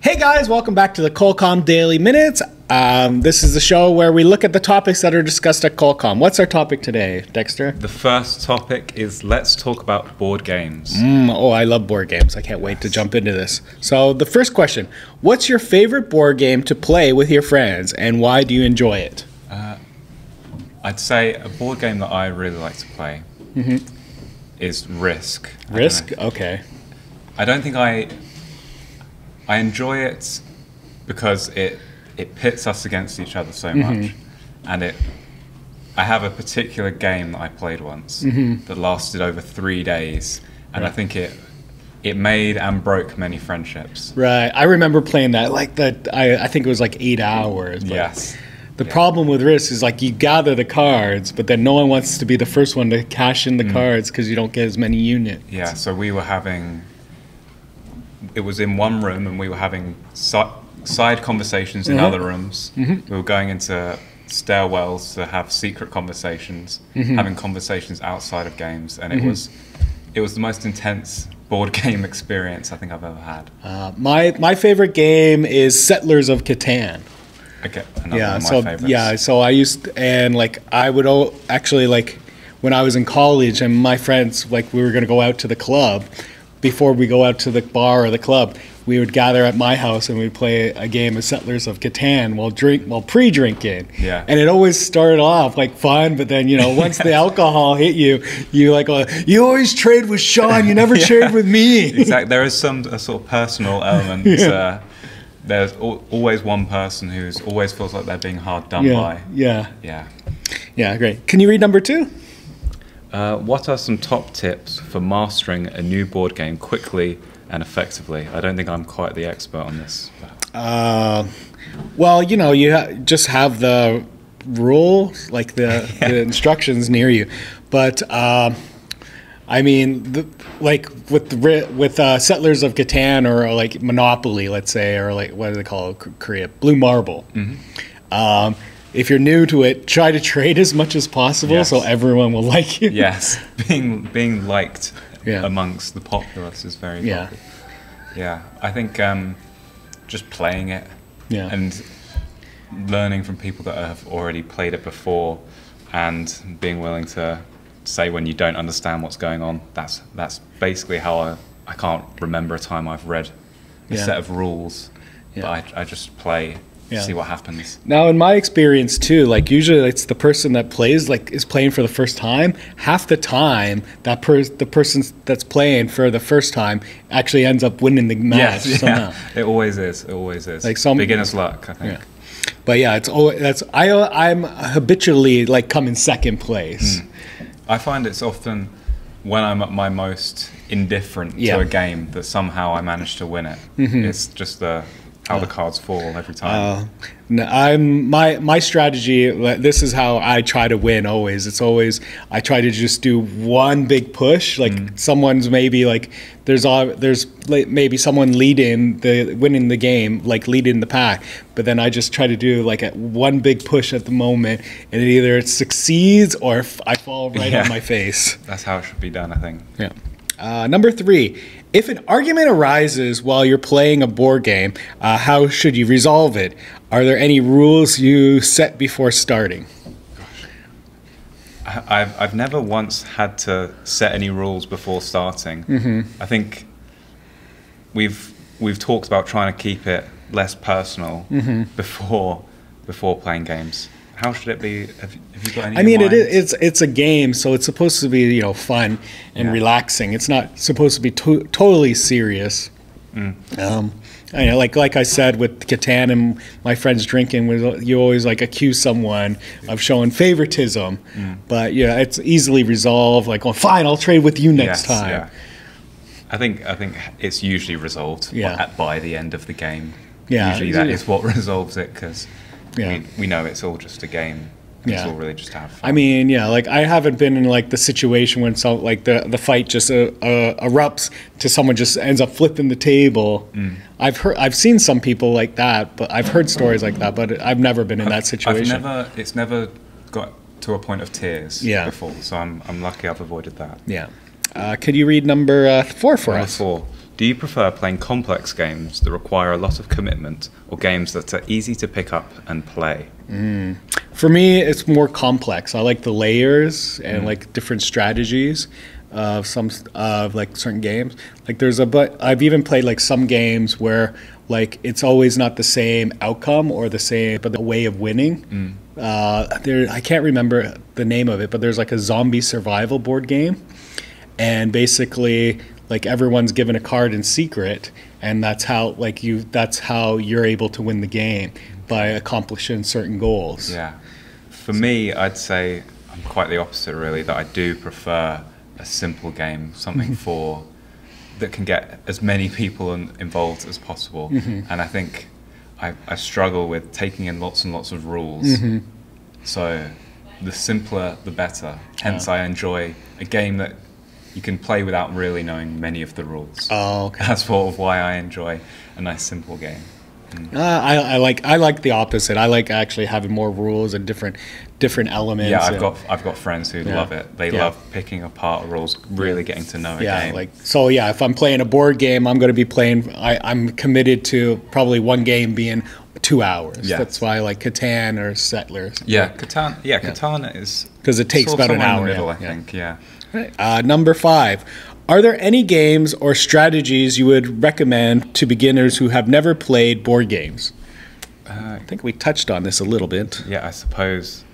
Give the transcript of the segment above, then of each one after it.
Hey guys, welcome back to the culcom Daily Minutes. This is the show where we look at the topics that are discussed at culcom. What's our topic today, Dexter? The first topic is let's talk about board games. Oh, I love board games. I can't wait to jump into this. So the first question, what's your favorite board game to play with your friends and why do you enjoy it? I'd say a board game that I really like to play is Risk. Risk? Okay. I don't think I enjoy it because it pits us against each other so much, and I have a particular game that I played once that lasted over 3 days, and I think it made and broke many friendships. Right, I remember playing that. I think it was like 8 hours. But yes. The problem with Risk is like you gather the cards, but then no one wants to be the first one to cash in the cards because you don't get as many units. Yeah, so we were having. It was in one room, and we were having side conversations in other rooms. We were going into stairwells to have secret conversations, having conversations outside of games, and it was the most intense board game experience I think I've ever had. My favorite game is Settlers of Catan. Okay, another one of my favorites. Yeah, so I used I would actually when I was in college and my friends we were going to go out to the club. Before we go out to the bar or the club, we would gather at my house and we'd play a game of Settlers of Catan while pre-drinking. Yeah. And it always started off like fun, but then once the alcohol hit you, you you always trade with Sean, you never trade with me. Exactly. There is a sort of personal element. There's always one person who always feels like they're being hard done by. Yeah, great. Can you read number 2? What are some top tips for mastering a new board game quickly and effectively? I don't think I'm quite the expert on this. Well, you just have the rules, the instructions near you. But I mean, with Settlers of Catan or Monopoly, let's say, or what do they call it, Korea? Blue Marble. If you're new to it, try to trade as much as possible so everyone will like you. Yes, being liked amongst the populace is very popular. Yeah, I think just playing it and learning from people that have already played it before and being willing to say when you don't understand what's going on. That's basically how I can't remember a time I've read a set of rules, but I just play. See what happens. Now, in my experience too, usually it's the person that plays is playing for the first time. Half the time, the person that's playing for the first time actually ends up winning the match somehow. It always is. It always is. Beginner's luck, I think. Yeah. But I'm habitually come in second place. I find it's often when I'm at my most indifferent to a game that somehow I manage to win it. It's just how the cards fall every time. My strategy. This is how I try to win. Always, I try to just do one big push. Someone's maybe there's maybe someone winning the game, leading the pack. But then I just try to do one big push at the moment, and either it succeeds or I fall right on my face. That's how it should be done, I think. Yeah. Number 3. If an argument arises while you're playing a board game, how should you resolve it? Are there any rules you set before starting? I've never once had to set any rules before starting. I think we've talked about trying to keep it less personal before playing games. How should it be? Have you got any? I mean, it's a game, so it's supposed to be fun and relaxing. It's not supposed to be totally serious. Like I said with Catan and my friends drinking, you always accuse someone of showing favoritism, but it's easily resolved. Fine, I'll trade with you next time. Yeah. I think it's usually resolved by the end of the game. Yeah, usually that is what resolves it because. We know it's all just a game. It's all really just to have fun. I mean, I haven't been in the situation when the fight just erupts to someone just ends up flipping the table. I've seen some people like that, but I've heard stories like that, but I've never been in that situation. It's never got to a point of tears before, so I'm lucky I've avoided that. Yeah. Could you read number 4 for us? 4. Do you prefer playing complex games that require a lot of commitment or games that are easy to pick up and play? For me, it's more complex. I like the layers and like different strategies of like certain games. Like but I've even played like some games where like it's always not the same outcome or the same, but the way of winning. I can't remember the name of it, but there's like a zombie survival board game, and basically like everyone's given a card in secret, and that's how you're able to win the game by accomplishing certain goals. Yeah. For me, I'd say I'm quite the opposite, really, that I do prefer a simple game, something that can get as many people involved as possible. And I think I struggle with taking in lots and lots of rules. So the simpler, the better. Hence, I enjoy a game that you can play without really knowing many of the rules. Oh, okay. That's sort of why I enjoy a nice simple game. I like the opposite. I like actually having more rules and different elements. Yeah, I've got friends who love it. They love picking apart rules, really getting to know a game. If I'm playing a board game, I'm going to be playing. I'm committed to probably one game being 2 hours. Yes. That's why I like Catan or Settlers. Yeah, Catan. Yeah, Catan is because it takes about an hour. In the middle, I think. Yeah. Right. Number 5. Are there any games or strategies you would recommend to beginners who have never played board games? I think we touched on this a little bit. Yeah, I suppose.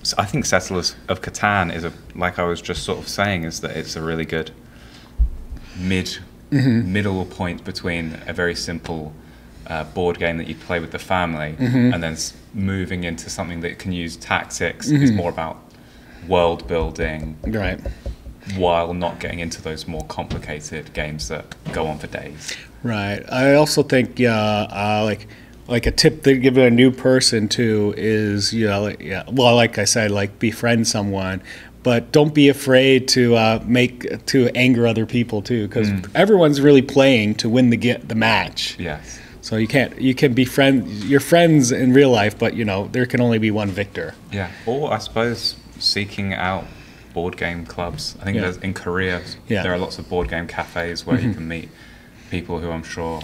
So I think Settlers of Catan is like I was just sort of saying, is that it's a really good middle point between a very simple board game that you play with the family and then moving into something that can use tactics. Is more about world building. Right. While not getting into those more complicated games that go on for days. Right. I also think like a tip to give a new person too is like I said, like befriend someone, but don't be afraid to anger other people too, because everyone's really playing to win the match. Yes. So you can befriend your friends in real life, but there can only be one victor. Yeah. Or I suppose seeking out board game clubs. I think in Korea there are lots of board game cafes where you can meet people who I'm sure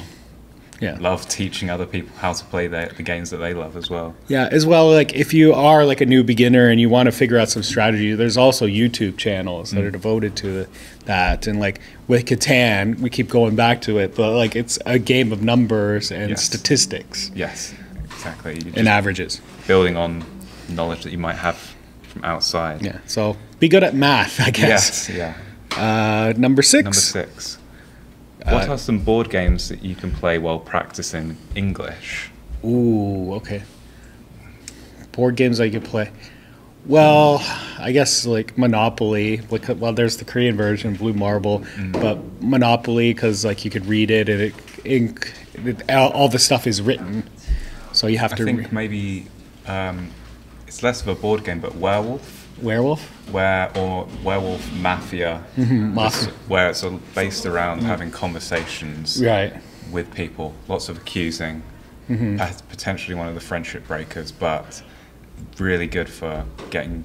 love teaching other people how to play the games that they love as well. Yeah, as well, like if you are like a new beginner and you want to figure out some strategy, there's also YouTube channels that are devoted to that. And like with Catan, we keep going back to it, but like it's a game of numbers and statistics. Yes, exactly. And averages. Building on knowledge that you might have from outside. Yeah, so be good at math, I guess. Yes, yeah. Number 6. Number 6. What are some board games that you can play while practicing English? Ooh, okay. Board games I could play. Well, I guess like Monopoly. Well, there's the Korean version, Blue Marble, but Monopoly because like you could read it and all the stuff is written, so you have to. I think maybe. It's less of a board game, but Werewolf. Or Werewolf Mafia. Where it's based around having conversations with people. Lots of accusing. Potentially one of the friendship breakers, but really good for getting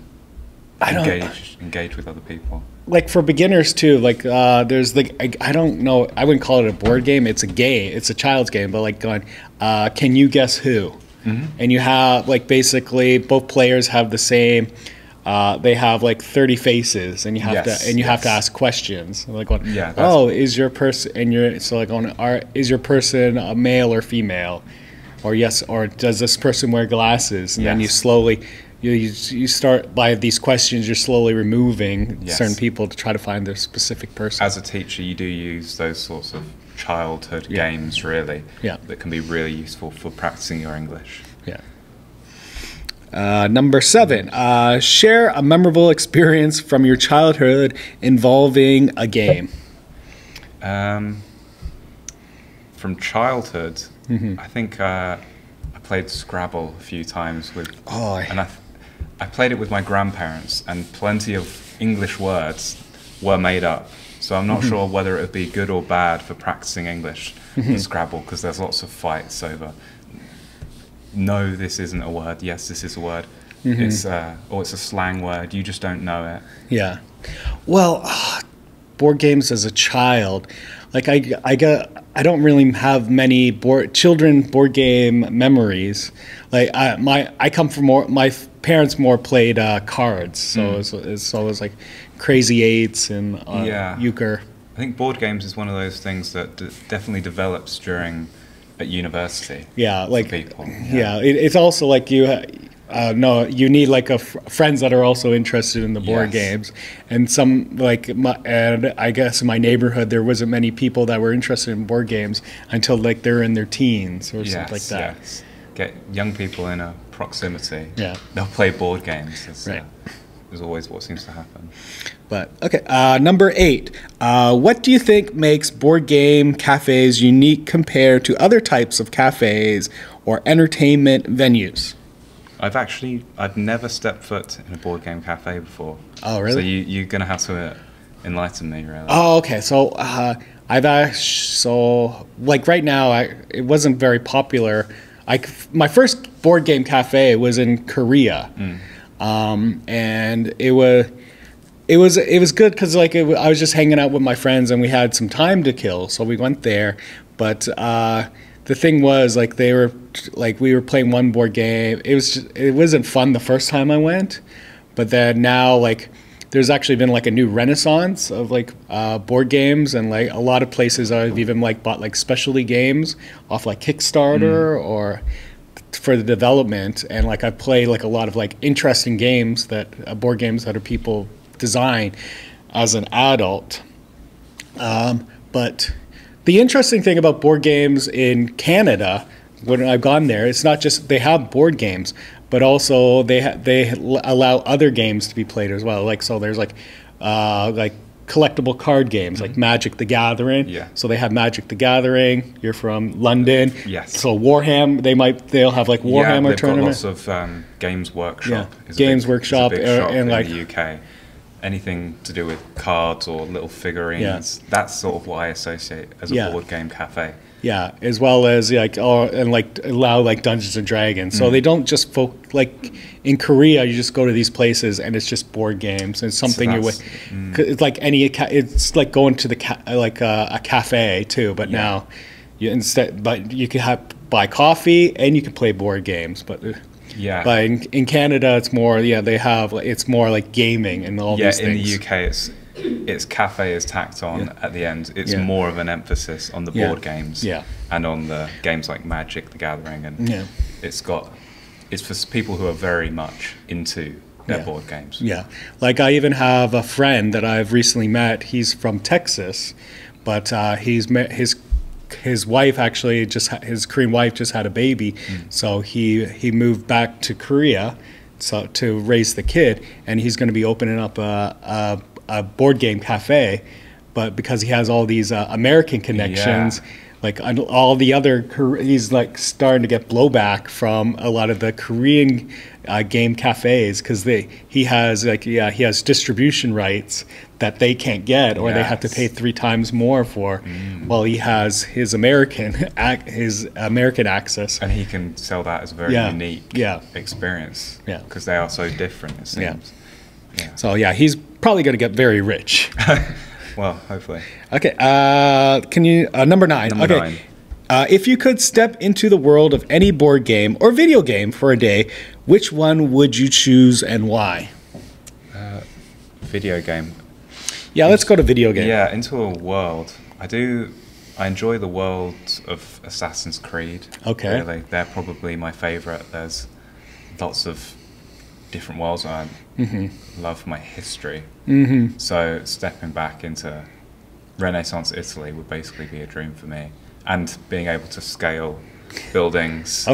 engaged with other people. Like for beginners too, like there's I don't know, I wouldn't call it a board game. It's a child's game, but like going, can you guess who? And you have like basically both players have the same. They have like 30 faces, and you have to ask questions. Like, is your person is your person a male or female, or does this person wear glasses? And then you slowly you start by these questions. You're slowly removing certain people to try to find their specific person. As a teacher, you do use those sorts of childhood games, really, that can be really useful for practicing your English. Number 7, share a memorable experience from your childhood involving a game. From childhood, I think I played Scrabble a few times and I played it with my grandparents, and plenty of English words were made up. So I'm not sure whether it would be good or bad for practicing English for Scrabble, because there's lots of fights over, no, this isn't a word, yes, this is a word. It's a slang word, you just don't know it. Yeah. Well, board games as a child, like I don't really have many board game memories. Like I come from my parents more played cards, so it's always like Crazy Eights and euchre. I think board games is one of those things that definitely develops at university. Yeah, like people. Yeah, it's also like you need like friends that are also interested in the board games, and and I guess in my neighborhood there wasn't many people that were interested in board games until like they're in their teens or something like that. Yes. Get young people in a proximity. Yeah, they'll play board games. Right. Is always what seems to happen. But okay, number 8. What do you think makes board game cafes unique compared to other types of cafes or entertainment venues? I've never stepped foot in a board game cafe before. Oh, really? So you're gonna have to enlighten me, really. Oh, okay. So like right now, it wasn't very popular. My first board game cafe was in Korea. And it was good because like I was just hanging out with my friends and we had some time to kill, so we went there. But the thing was like we were playing one board game. It wasn't fun the first time I went, but then now like there's actually been like a new renaissance of like board games, and like a lot of places I've even like bought like specialty games off like Kickstarter or for the development, and like I play like a lot of like interesting games board games that are people design as an adult. But the interesting thing about board games in Canada, when I've gone there, it's not just they have board games, but also they allow other games to be played as well. Like so, there's like collectible card games like Magic the Gathering. Yeah. So they have Magic the Gathering. You're from London. Yes. So they'll have like Warhammer they've tournament. got lots of Games Workshop. Yeah. Games Workshop is a big shop and in like the UK. Anything to do with cards or little figurines. That's sort of what I associate as a board game cafe. Yeah, as well as like allow like Dungeons and Dragons. So they don't just like in Korea. You just go to these places and it's just board games. It's something it's like it's like going to a cafe too. But now you can buy coffee and you can play board games. But in Canada it's more it's more like gaming and all these things. In the UK it's cafe is tacked on at the end. It's more of an emphasis on the board games and on the games like Magic the Gathering, and it's for people who are very much into their board games. Yeah, like I even have a friend that I've recently met. He's from Texas, but his wife actually his Korean wife just had a baby, so he moved back to Korea to raise the kid, and he's going to be opening up a board game cafe, but because he has all these American connections, like all the other, he's like starting to get blowback from a lot of the Korean game cafes because he has distribution rights that they can't get, or they have to pay 3 times more for, while he has his American access, and he can sell that as a very unique experience. Because they are so different, it seems. So he's probably going to get very rich. Well, hopefully. Okay. Can you number 9? Number 9. If you could step into the world of any board game or video game for a day, which one would you choose and why? Video game. Yeah, let's go to video game. Yeah, into a world. I enjoy the world of Assassin's Creed. Okay. Really, they're probably my favorite. There's lots of different worlds. I love my history. So stepping back into Renaissance Italy would basically be a dream for me. And being able to scale buildings,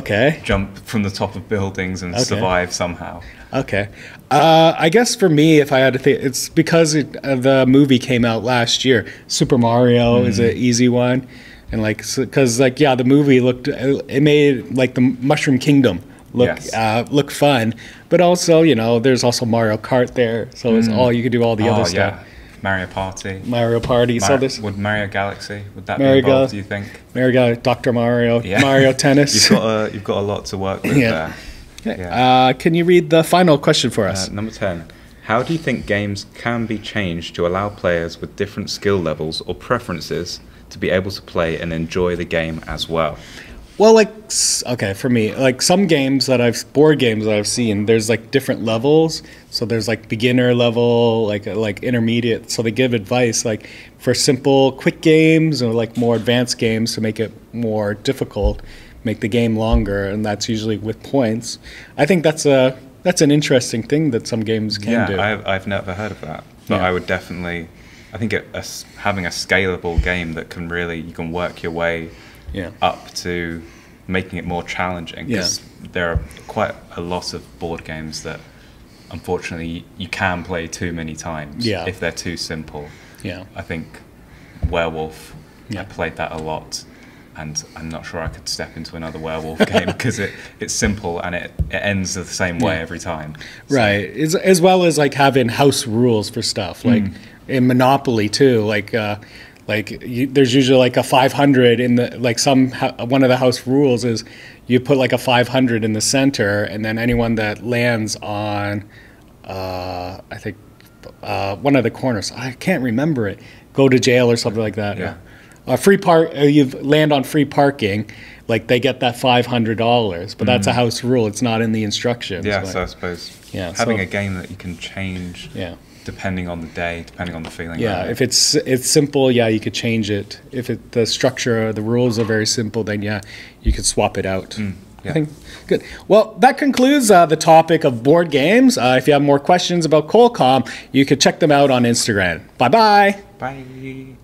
jump from the top of buildings and survive somehow. Okay. I guess for me, if I had to think, it's because the movie came out last year. Super Mario is an easy one. And because the movie it made like the Mushroom Kingdom look fun, but also there's also Mario Kart there, so it's you could do all the other stuff. Mario Party. Would Mario Galaxy be involved? Do you think? Mario Galaxy, Dr. Mario, Mario Tennis. You've got a lot to work with there. Can you read the final question for us? Number 10. How do you think games can be changed to allow players with different skill levels or preferences to be able to play and enjoy the game as well? Well, like, okay, for me, like some board games that I've seen, there's like different levels. So there's like beginner level, like intermediate. So they give advice like for simple, quick games or like more advanced games to make it more difficult, make the game longer, and that's usually with points. I think that's an interesting thing that some games can do. Yeah, I've never heard of that, but I would definitely. I think having a scalable game that can really you can work your way up to making it more challenging, because there are quite a lot of board games that unfortunately you can play too many times if they're too simple. I think Werewolf, I played that a lot, and I'm not sure I could step into another Werewolf game because it's simple and it ends the same way every time. So. Right, as well as like having house rules for stuff, like in Monopoly too, there's usually like a 500 in the one of the house rules is you put like a 500 in the center, and then anyone that lands on I think one of the corners, I can't remember it, go to jail or something like that. Free you land on free parking, like they get that $500, but that's a house rule. It's not in the instructions. So I suppose having a game that you can change depending on the day, depending on the feeling. If it's simple, you could change it. If the structure, the rules are very simple, then you could swap it out. I think good. Well, that concludes the topic of board games. If you have more questions about culcom, you could check them out on Instagram. Bye-bye. Bye.